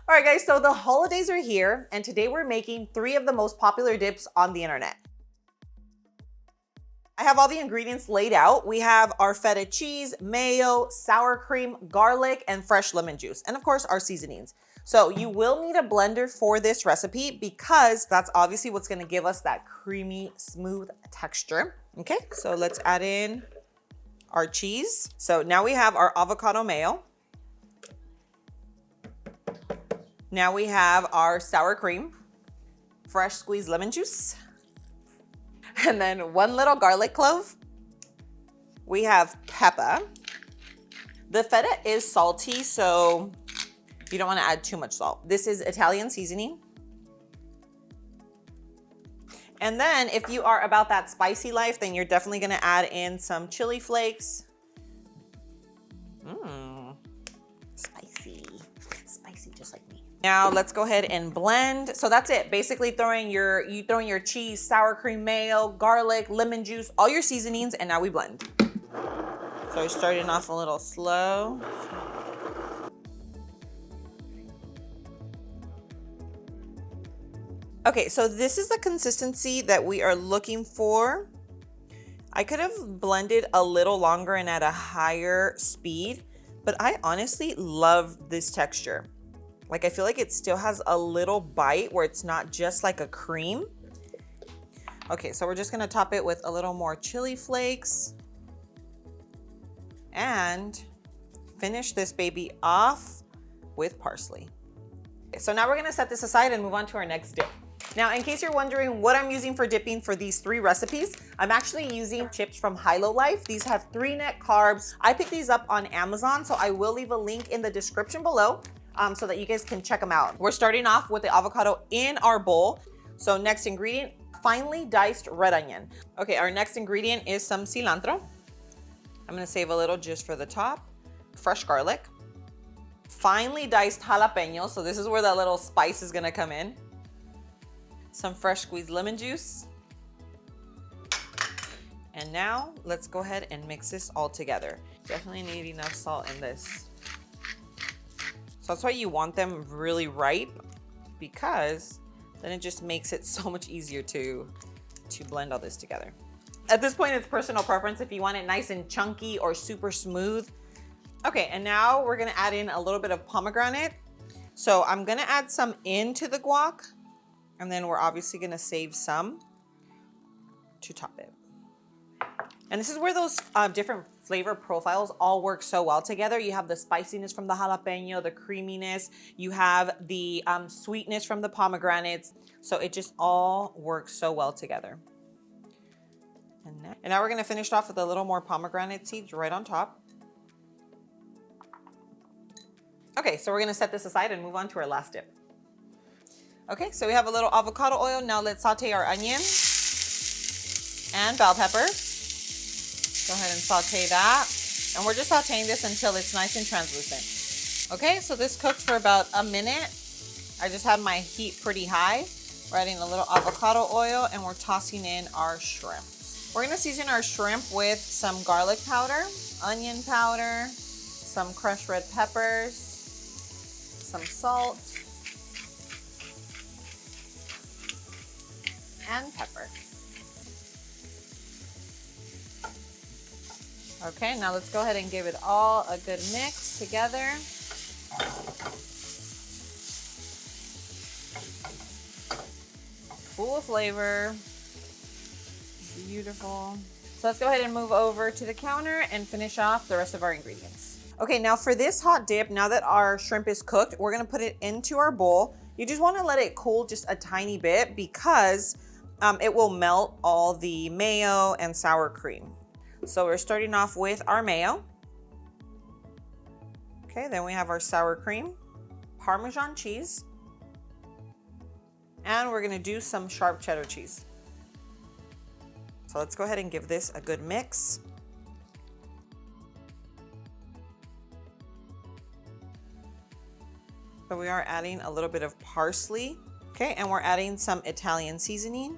All right, guys, so the holidays are here, and today we're making 3 of the most popular dips on the internet. I have all the ingredients laid out. We have our feta cheese, mayo, sour cream, garlic, and fresh lemon juice, and of course our seasonings. So you will need a blender for this recipe because that's obviously what's gonna give us that creamy, smooth texture. Okay, so let's add in our cheese. So now we have our avocado mayo. Now we have our sour cream, fresh squeezed lemon juice, and then 1 little garlic clove. We have pepper. The feta is salty, so you don't want to add too much salt. This is Italian seasoning. And then if you are about that spicy life, then you're definitely going to add in some chili flakes. Spicy just like me. Now let's go ahead and blend. So that's it. Basically throwing your cheese, sour cream, mayo, garlic, lemon juice, all your seasonings, and now we blend. So we're starting off a little slow. Okay, so this is the consistency that we are looking for. I could have blended a little longer and at a higher speed, but I honestly love this texture. Like, I feel like it still has a little bite where it's not just like a cream. Okay, so we're just gonna top it with a little more chili flakes and finish this baby off with parsley. Okay, so now we're gonna set this aside and move on to our next dip. Now, in case you're wondering what I'm using for dipping for these 3 recipes, I'm actually using chips from Hilo. These have 3 net carbs. I picked these up on Amazon, so I will leave a link in the description below so that you guys can check them out. We're starting off with the avocado in our bowl. So next ingredient, finely diced red onion. Okay, our next ingredient is some cilantro. I'm gonna save a little just for the top. Fresh garlic. Finely diced jalapeno, so this is where that little spice is gonna come in. Some fresh squeezed lemon juice. And now let's go ahead and mix this all together. Definitely need enough salt in this. So that's why you want them really ripe, because then it just makes it so much easier to blend all this together. At this point, it's personal preference if you want it nice and chunky or super smooth. Okay, and now we're gonna add in a little bit of pomegranate. So I'm gonna add some into the guac, and then we're obviously gonna save some to top it. And this is where those different flavor profiles all work so well together. You have the spiciness from the jalapeno, the creaminess, you have the sweetness from the pomegranates. So it just all works so well together. And now we're gonna finish off with a little more pomegranate seeds right on top. Okay, so we're gonna set this aside and move on to our last dip. Okay, so we have a little avocado oil. Now let's saute our onion and bell pepper. Go ahead and saute that. And we're just sauteing this until it's nice and translucent. Okay, so this cooked for about a minute. I just have my heat pretty high. We're adding a little avocado oil and we're tossing in our shrimp. We're gonna season our shrimp with some garlic powder, onion powder, some crushed red peppers, some salt, and pepper. Okay, now let's go ahead and give it all a good mix together. Full of flavor. Beautiful. So let's go ahead and move over to the counter and finish off the rest of our ingredients. Okay, now for this hot dip, now that our shrimp is cooked, we're gonna put it into our bowl. You just wanna let it cool just a tiny bit because it will melt all the mayo and sour cream. So we're starting off with our mayo. Okay, then we have our sour cream, Parmesan cheese, and we're gonna do some sharp cheddar cheese. So let's go ahead and give this a good mix. So we are adding a little bit of parsley. Okay, and we're adding some Italian seasoning.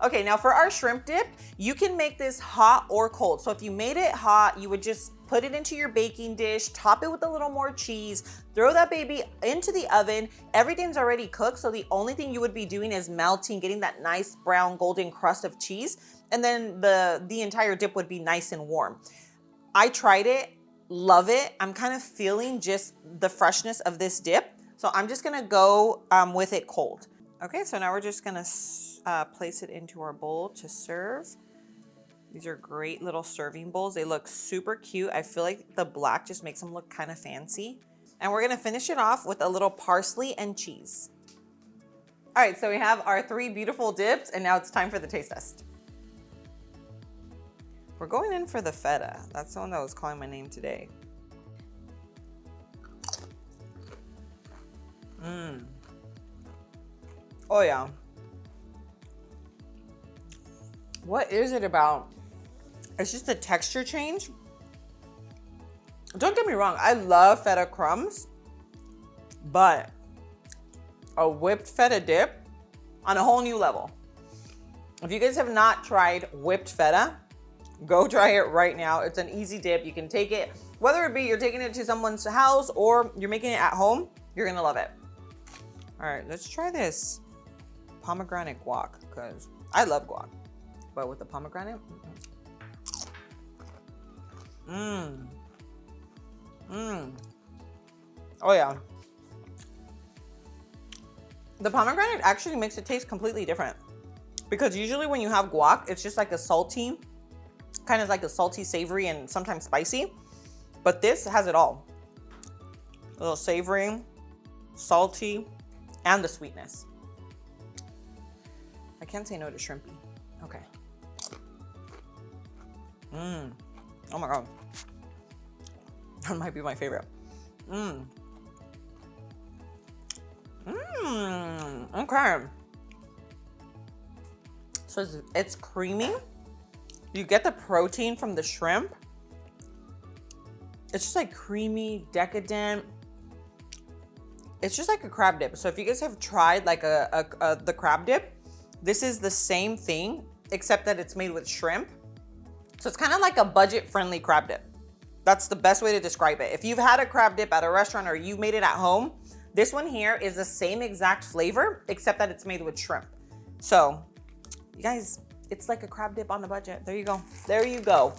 Okay, now for our shrimp dip, you can make this hot or cold. So if you made it hot, you would just put it into your baking dish, top it with a little more cheese, throw that baby into the oven. Everything's already cooked, so the only thing you would be doing is melting, getting that nice brown golden crust of cheese, and then the entire dip would be nice and warm. I tried it, love it. I'm kind of feeling just the freshness of this dip, so I'm just gonna go with it cold. Okay, so now we're just gonna place it into our bowl to serve. These are great little serving bowls. They look super cute. I feel like the black just makes them look kind of fancy. And we're gonna finish it off with a little parsley and cheese. All right, so we have our 3 beautiful dips, and now it's time for the taste test. We're going in for the feta. That's the one that was calling my name today. Oh yeah. What is it about? It's just a texture change. Don't get me wrong, I love feta crumbs, but a whipped feta dip on a whole new level. If you guys have not tried whipped feta, go try it right now. It's an easy dip. You can take it, whether it be you're taking it to someone's house or you're making it at home, you're gonna love it. All right, let's try this pomegranate guac, because I love guac, but with the pomegranate, oh yeah. The pomegranate actually makes it taste completely different, because usually when you have guac, it's just like a salty, kind of like a salty, savory, and sometimes spicy, but this has it all. A little savory, salty, and the sweetness. I can't say no to shrimpy. Okay. Oh my God. That might be my favorite. Okay. So it's creamy. You get the protein from the shrimp. It's just like creamy, decadent. It's just like a crab dip. So if you guys have tried like the crab dip, this is the same thing, except that it's made with shrimp. So it's kind of like a budget-friendly crab dip. That's the best way to describe it. If you've had a crab dip at a restaurant or you made it at home, this one here is the same exact flavor, except that it's made with shrimp. So you guys, it's like a crab dip on a budget. There you go. There you go.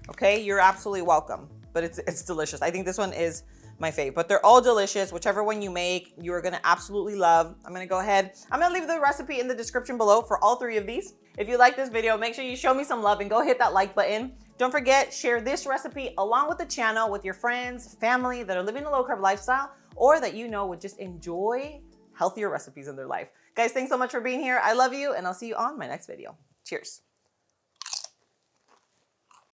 Okay, you're absolutely welcome. But it's delicious. I think this one is my fave, but they're all delicious. Whichever one you make, you are gonna absolutely love. I'm gonna go ahead. I'm gonna leave the recipe in the description below for all 3 of these. If you like this video, make sure you show me some love and go hit that like button. Don't forget, share this recipe along with the channel with your friends, family that are living a low carb lifestyle, or that you know would just enjoy healthier recipes in their life. Guys, thanks so much for being here. I love you, and I'll see you on my next video. Cheers.